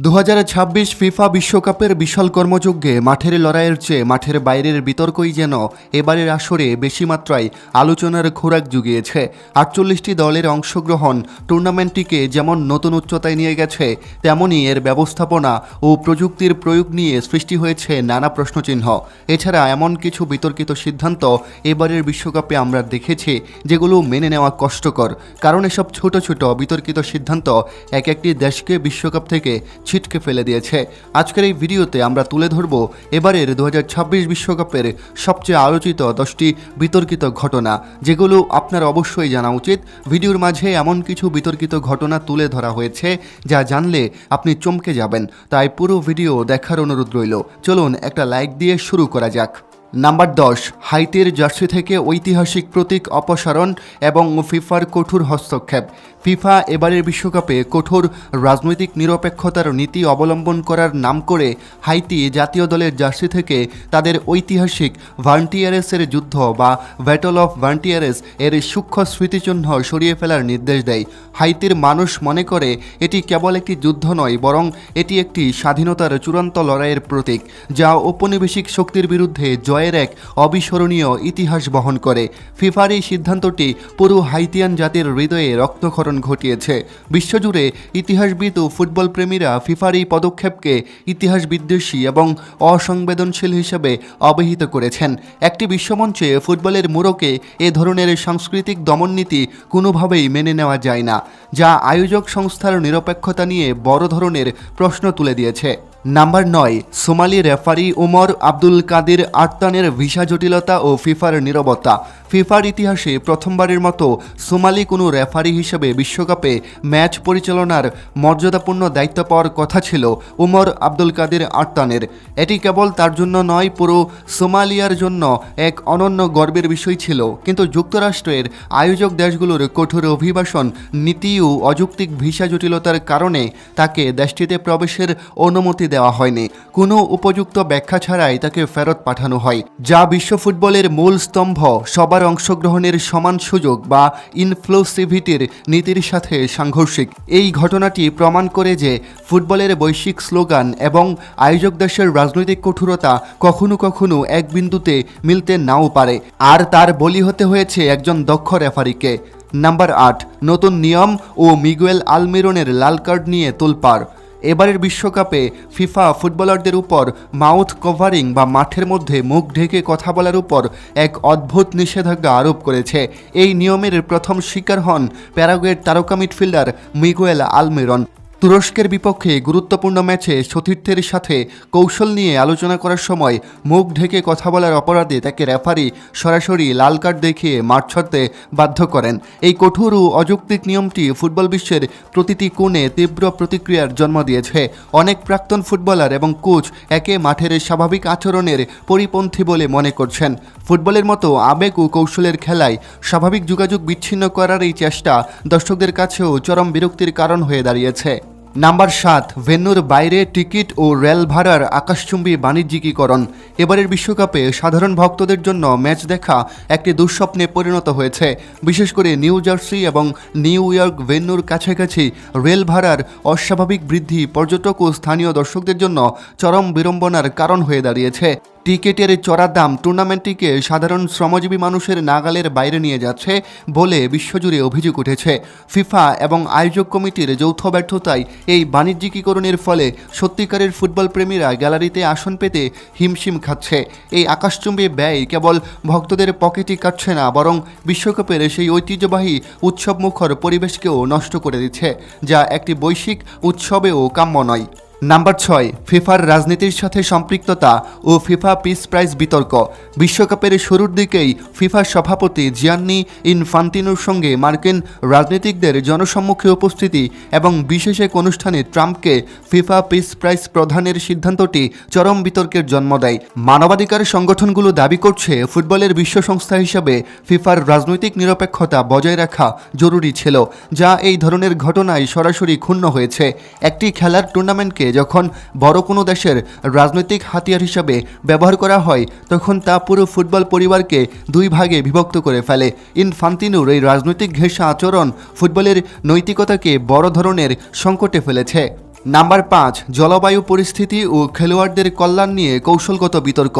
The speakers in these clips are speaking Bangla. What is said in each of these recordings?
2026 ফিফা বিশ্বকাপের বিশাল কর্মযজ্ঞে মাঠের লড়াইয়ের চেয়ে মাঠের বাইরের বিতর্কই যেন এবারের আসরে বেশি মাত্রায় আলোচনার খোরাক জুগিয়েছে। 48টি দলের অংশগ্রহণ টুর্নামেন্টটিকে যেমন নতুন উচ্চতায় নিয়ে গেছে, তেমনই এর ব্যবস্থাপনা ও প্রযুক্তির প্রয়োগ নিয়ে সৃষ্টি হয়েছে নানা প্রশ্নচিহ্ন। এছাড়া এমন কিছু বিতর্কিত সিদ্ধান্ত এবারের বিশ্বকাপে আমরা দেখেছি যেগুলো মেনে নেওয়া কষ্টকর, কারণ এসব ছোট ছোট বিতর্কিত সিদ্ধান্ত এক একটি দেশকে বিশ্বকাপ থেকে ছিটকে ফেলে দিয়েছে। আজকের এই ভিডিওতে আমরা তুলে ধরব এবারের 2026 বিশ্বকাপের সবচেয়ে আলোচিত 10টি বিতর্কিত ঘটনা, যেগুলো আপনার অবশ্যই জানা উচিত। ভিডিওর মাঝে এমন কিছু বিতর্কিত ঘটনা তুলে ধরা হয়েছে যা জানলে আপনি চমকে যাবেন, তাই পুরো ভিডিও দেখার অনুরোধ রইল। চলুন একটা লাইক দিয়ে শুরু করা যাক। নাম্বার 10, হাইতির জার্সি থেকে ঐতিহাসিক প্রতীক অপসারণ এবং ফিফার কঠোর হস্তক্ষেপ। ফিফা এবারের বিশ্বকাপে কঠোর রাজনৈতিক নিরপেক্ষতার নীতি অবলম্বন করার নাম করে হাইতি জাতীয় দলের জার্সি থেকে তাদের ঐতিহাসিক ভান্টিয়ারেসের যুদ্ধ বা ব্যাটল অফ ভান্টিয়ারেস এর সূক্ষ্ম স্মৃতিচিহ্ন সরিয়ে ফেলার নির্দেশ দেয়। হাইতির মানুষ মনে করে এটি কেবল একটি যুদ্ধ নয়, বরং এটি একটি স্বাধীনতার চূড়ান্ত লড়াইয়ের প্রতীক, যা ঔপনিবেশিক শক্তির বিরুদ্ধে জয়ের এক অবিস্মরণীয় ইতিহাস বহন করে। ফিফার এই সিদ্ধান্তটি পুরো হাইতিয়ান জাতির হৃদয়ে রক্তক্ষরণ ঘটিয়েছে। বিশ্বজুড়ে ইতিহাসবিদ ও ফুটবল প্রেমীরা ফিফার এই পদক্ষেপকে ইতিহাস বিদ্বেষী এবং অসংবেদনশীল হিসেবে অভিহিত করেছেন। একটি বিশ্বমঞ্চে ফুটবলের মোড়কে এ ধরনের সাংস্কৃতিক দমননীতি কোনোভাবেই মেনে নেওয়া যায় না, যা আয়োজক সংস্থার নিরপেক্ষতা নিয়ে বড় ধরনের প্রশ্ন তুলে দিয়েছে। Number 9, Somali referee Omar Abdul Kadir আর্তানের ভিসা জটিলতা ও ফিফার নীরবতা। ফিফার ইতিহাসে প্রথমবারের মতো সোমালি কোনো রেফারি হিসেবে বিশ্বকাপে ম্যাচ পরিচালনার মর্যাদাপূর্ণ দায়িত্ব পাওয়ার কথা ছিল ওমর আব্দুল কাদির আর্তানের। এটি কেবল তার জন্য নয়, পুরো সোমালিয়ার জন্য এক অনন্য গর্বের বিষয় ছিল। কিন্তু যুক্তরাষ্ট্রের আয়োজক দেশগুলোর কঠোর অভিবাসন নীতি ও অযৌক্তিক ভিসা জটিলতার কারণে তাকে দেশটিতে প্রবেশের অনুমতি দেওয়া হয়নি। কোনো উপযুক্ত ব্যাখ্যা ছাড়াই তাকে ফেরত পাঠানো হয়, যা বিশ্ব ফুটবলের মূল স্তম্ভ সবার অংশগ্রহণের সমান সুযোগ বা ইনক্লুসিভিটির নীতির সাথে সাংঘর্ষিক। এই ঘটনাটি প্রমাণ করে যে ফুটবলের বৈশ্বিক স্লোগান এবং আয়োজক দেশের রাজনৈতিক কঠোরতা কখনো কখনো এক বিন্দুতে মিলতে নাও পারে, আর তার বলি হতে হয়েছে একজন দক্ষ রেফারিকে। নাম্বার 8, নতুন নিয়ম ও মিগুয়েল আলমিরনের লাল কার্ড নিয়ে তোলপাড়। এবারের বিশ্বকাপে ফিফা ফুটবলারদের উপর মাউথ কভারিং বা মাঠের মধ্যে মুখ ঢেকে কথা বলার উপর এক অদ্ভুত নিষেধাজ্ঞা আরোপ করেছে। এই নিয়মের প্রথম শিকার হন প্যারাগুয়ের তারকা মিডফিল্ডার মিগুয়েল আলমিরন। তুরস্কের বিপক্ষে গুরুত্বপূর্ণ ম্যাচে সতীর্থের সাথে কৌশল নিয়ে আলোচনা করার সময় মুখ ঢেকে কথা বলার অপরাধে তাকে রেফারি সরাসরি লাল কার্ড দেখিয়ে মাঠ ছাড়তে বাধ্য করেন। এই কঠোর ও অযৌক্তিক নিয়মটি ফুটবল বিশ্বের প্রতিটি কোণে তীব্র প্রতিক্রিয়ার জন্ম দিয়েছে। অনেক প্রাক্তন ফুটবলার এবং কোচ একে মাঠের স্বাভাবিক আচরণের পরিপন্থী বলে মনে করছেন। ফুটবলের মতো আবেগ ও কৌশলের খেলায় স্বাভাবিক যোগাযোগ বিচ্ছিন্ন করার এই চেষ্টা দর্শকদের কাছেও চরম বিরক্তির কারণ হয়ে দাঁড়িয়েছে। নাম্বার 7, ভেন্যুর বাইরে টিকিট ও রেল ভাড়ার আকাশচুম্বী বাণিজ্যিকীকরণ। এবারের বিশ্বকাপে সাধারণ ভক্তদের জন্য ম্যাচ দেখা একটি দুঃস্বপ্নে পরিণত হয়েছে। বিশেষ করে নিউ জার্সি এবং নিউ ইয়র্ক ভেন্যুর কাছাকাছি রেল ভাড়ার অস্বাভাবিক বৃদ্ধি পর্যটক ও স্থানীয় দর্শকদের জন্য চরম বিড়ম্বনার কারণ হয়ে দাঁড়িয়েছে। টিকিটের চড়া দাম টুর্নামেন্টটিকে সাধারণ শ্রমজীবী মানুষের নাগালের বাইরে নিয়ে যাচ্ছে বলে বিশ্বজুড়ে অভিযোগ উঠেছে। ফিফা এবং আয়োজক কমিটির যৌথ ব্যর্থতায় এই বাণিজ্যিকীকরণের ফলে সত্যিকারের ফুটবল প্রেমীরা গ্যালারিতে আসন পেতে হিমশিম খাচ্ছে। এই আকাশচুম্বী ব্যয় কেবল ভক্তদের পকেটই কাটছে না, বরং বিশ্বকাপের সেই ঐতিহ্যবাহী উৎসবমুখর পরিবেশকেও নষ্ট করে দিচ্ছে, যা একটি বৈশ্বিক উৎসবেও কাম্য নয়। নাম্বার 6, ফিফার রাজনীতির সাথে সম্পৃক্ততা ও ফিফা পিস প্রাইজ বিতর্ক। বিশ্বকাপের শুরুর দিকেই ফিফার সভাপতি জিয়ান্নি ইনফান্তিনোর সঙ্গে মার্কিন রাজনীতিকদের জনসম্মুখে উপস্থিতি এবং বিশেষ এক অনুষ্ঠানে ট্রাম্পকে ফিফা পিস প্রাইজ প্রদানের সিদ্ধান্তটি চরম বিতর্কের জন্ম দেয়। মানবাধিকার সংগঠনগুলো দাবি করছে ফুটবলের বিশ্ব সংস্থা হিসেবে ফিফার রাজনৈতিক নিরপেক্ষতা বজায় রাখা জরুরি ছিল, যা এই ধরনের ঘটনায় সরাসরি ক্ষুণ্ণ হয়েছে। একটি খেলার টুর্নামেন্টকে যখন বড় কোনো দেশের রাজনৈতিক হাতিয়ার হিসাবে ব্যবহার করা হয়, তখন তা পুরো ফুটবল পরিবারকে দুই ভাগে বিভক্ত করে ফেলে। ইনফান্তিনোর এই রাজনৈতিক ঘেঁষা আচরণ ফুটবলের নৈতিকতাকে বড় ধরনের সংকটে ফেলেছে। নাম্বার 5, জলবায়ু পরিস্থিতি ও খেলোয়াড়দের কল্যাণ নিয়ে কৌশলগত বিতর্ক।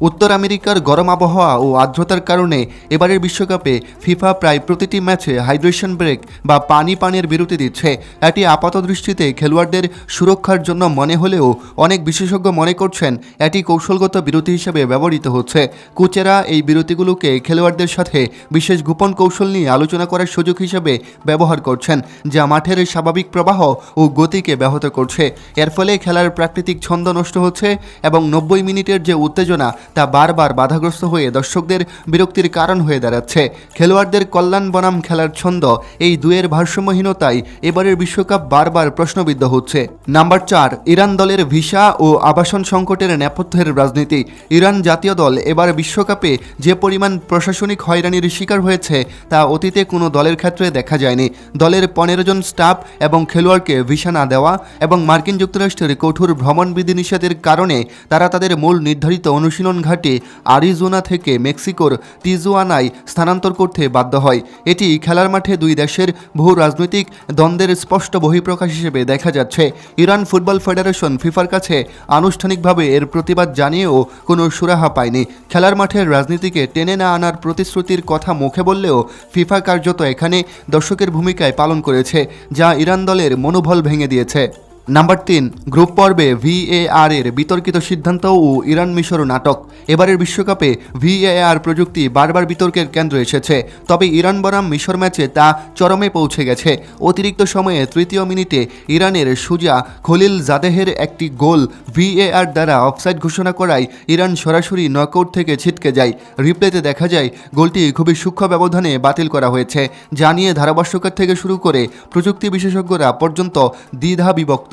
উত্তর আমেরিকার গরম আবহাওয়া ও আর্দ্রতার কারণে এবারের বিশ্বকাপে ফিফা প্রায় প্রতিটি ম্যাচে হাইড্রেশন ব্রেক বা পানির বিরতি দিচ্ছে। এটি আপাতদৃষ্টিতে খেলোয়াড়দের সুরক্ষার জন্য মনে হলেও অনেক বিশেষজ্ঞ মনে করছেন এটি কৌশলগত বিরতি হিসেবে ব্যবহৃত হচ্ছে। কোচেরা এই বিরতিগুলোকে খেলোয়াড়দের সাথে বিশেষ গোপন কৌশল নিয়ে আলোচনা করার সুযোগ হিসেবে ব্যবহার করছেন, যা মাঠের স্বাভাবিক প্রবাহ ও গতিকে ব্যাহত করছে। এর ফলে খেলার প্রাকৃতিক ছন্দ নষ্ট হচ্ছে এবং 90 মিনিটের যে উত্তেজনা তা বারবার বাধাগ্রস্ত হয়ে দর্শকদের বিরক্তির কারণ হয়ে দাঁড়াচ্ছে। খেলোয়াড়দের কল্যাণ বনাম খেলার ছন্দ, এই দুয়ের ভারসাম্যহীনতাই এবারের বিশ্বকাপ বারবার প্রশ্নবিদ্ধ হচ্ছে। নাম্বার 4, ইরান দলের ভিসা ও আবাসন সংকটের নেপথ্যের রাজনীতি। ইরান জাতীয় দল এবার বিশ্বকাপে যে পরিমাণ প্রশাসনিক হয়রানির শিকার হয়েছে তা অতীতে কোনো দলের ক্ষেত্রে দেখা যায়নি। দলের 15 জন স্টাফ এবং খেলোয়াড়কে ভিসা না দেওয়া এবং মার্কিন যুক্তরাষ্ট্রের কঠোর ভ্রমণ বিধিনিষেধের কারণে তারা তাদের মূল নির্ধারিত অনুশীলন ঘাঁটি আরিজোনা থেকে মেক্সিকোর টিজুয়ানায় স্থানান্তর করতে বাধ্য হয়। এটি খেলার মাঠে দুই দেশের বহু রাজনৈতিক দ্বন্দ্বের স্পষ্ট বহিঃপ্রকাশ হিসেবে দেখা যাচ্ছে। ইরান ফুটবল ফেডারেশন ফিফার কাছে আনুষ্ঠানিকভাবে এর প্রতিবাদ জানিয়েও কোনো সুরাহা পায়নি। খেলার মাঠের রাজনীতিকে টেনে না আনার প্রতিশ্রুতির কথা মুখে বললেও ফিফা কার্যত এখানে দর্শকের ভূমিকায় পালন করেছে, যা ইরান দলের মনোবল ভেঙে দিয়েছে। নাম্বার 3, গ্রুপ পর্বে VAR এর বিতর্কিত সিদ্ধান্ত ও ইরান মিশর নাটক। এবারের বিশ্বকাপে VAR প্রযুক্তি বারবার বিতর্কের কেন্দ্রে এসেছে, তবে ইরান বনাম মিশর ম্যাচে তা চরমে পৌঁছে গেছে। অতিরিক্ত সময়ে 3য় মিনিটে ইরানের সুজা খলিল জাদেহের একটি গোল VAR দ্বারা অফসাইড ঘোষণা করায় ইরান সরাসরি নকআউট থেকে ছিটকে যায়। রিপ্লেতে দেখা যায় গোলটি খুবই সূক্ষ্ম ব্যবধানে বাতিল করা হয়েছে, যা নিয়ে ধারাভাষ্যকার থেকে শুরু করে প্রযুক্তি বিশেষজ্ঞরা পর্যন্ত দ্বিধা বিভক্ত।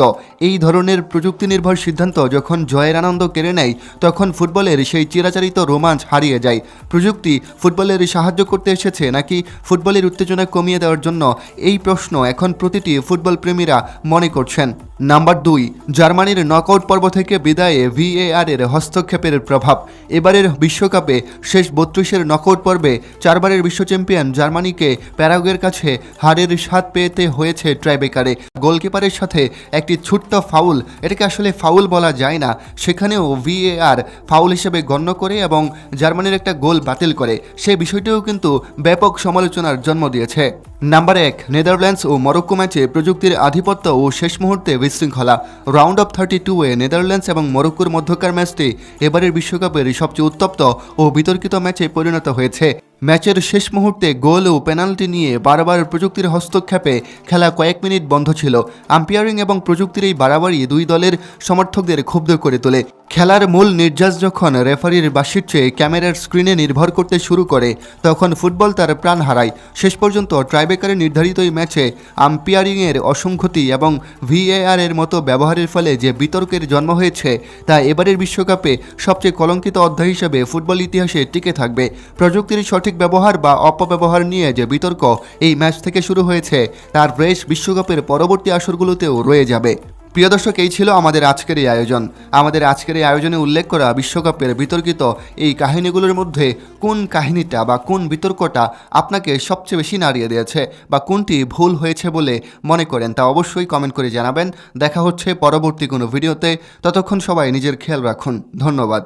এই ধরনের প্রযুক্তি নির্ভর সিদ্ধান্ত যখন জয়ের আনন্দ কেড়ে নেয়, তখন ফুটবলের সেই চিরাচরিত রোমাঞ্চ হারিয়ে যায়। প্রযুক্তি ফুটবলের সাহায্য করতে এসেছে নাকি ফুটবলের উত্তেজনা কমিয়ে দেওয়ার জন্য, এই প্রশ্ন এখন প্রতিটি ফুটবল প্রেমীরা মনে করছেন। নাম্বার 2, জার্মানির নকআউট পর্ব থেকে বিদায়ে VAR এর হস্তক্ষেপের প্রভাব। এবারের বিশ্বকাপে শেষ 32-এর নকআউট পর্বে 4বারের বিশ্ব চ্যাম্পিয়ন জার্মানিকে প্যারাগুয়ের কাছে হারের স্বাদ পেতে হয়েছে ট্রাইবেকারে। গোলকিপারের সাথে একটি ছোট্ট ফাউল, এটাকে আসলে ফাউল বলা যায় না, সেখানেও VAR ফাউল হিসেবে গণ্য করে এবং জার্মানির একটা গোল বাতিল করে। সেই বিষয়টিও কিন্তু ব্যাপক সমালোচনার জন্ম দিয়েছে। নাম্বার 1, নেদারল্যান্ডস ও মরক্কো ম্যাচে প্রযুক্তির আধিপত্য ও শেষ মুহূর্তে বিশৃঙ্খলা। রাউন্ড অফ 32-এ নেদারল্যান্ডস এবং মরক্কোর মধ্যকার ম্যাচটি এবারের বিশ্বকাপের সবচেয়ে উত্তপ্ত ও বিতর্কিত ম্যাচে পরিণত হয়েছে। ম্যাচের শেষ মুহূর্তে গোল ও পেনাল্টি নিয়ে বারবার প্রযুক্তির হস্তক্ষেপে খেলা কয়েক মিনিট বন্ধ ছিল। আম্পায়ারিং এবং প্রযুক্তির এই বাড়াবাড়ি দুই দলের সমর্থকদের ক্ষুব্ধ করে তোলে। খেলার মূল নির্যাস যখন রেফারির বাঁশির চেয়ে ক্যামেরার স্ক্রিনে নির্ভর করতে শুরু করে, তখন ফুটবল তার প্রাণ হারায়। শেষ পর্যন্ত ট্রাইবেকারে নির্ধারিত এই ম্যাচে আম্পায়ারিংয়ের অসংগতি এবং VAR এর মতো ব্যবহারের ফলে যে বিতর্কের জন্ম হয়েছে, তা এবারের বিশ্বকাপে সবচেয়ে কলঙ্কিত অধ্যায় হিসেবে ফুটবল ইতিহাসে টিকে থাকবে। প্রযুক্তির সঠিক ব্যবহার বা অপব্যবহার নিয়ে যে বিতর্ক এই ম্যাচ থেকে শুরু হয়েছে, তার রেশ বিশ্বকাপের পরবর্তী আসরগুলোতেও রয়ে যাবে। প্রিয় দর্শক, এই ছিল আমাদের আজকের এই আয়োজন। আমাদের আজকের এই আয়োজনে উল্লেখ করা বিশ্বকাপের বিতর্কিত এই কাহিনীগুলোর মধ্যে কোন কাহিনীটা বা কোন বিতর্কটা আপনাকে সবচেয়ে বেশি নাড়িয়ে দিয়েছে বা কোনটি ভুল হয়েছে বলে মনে করেন, তা অবশ্যই কমেন্ট করে জানাবেন। দেখা হচ্ছে পরবর্তী কোনো ভিডিওতে। ততক্ষণ সবাই নিজের খেয়াল রাখুন। ধন্যবাদ।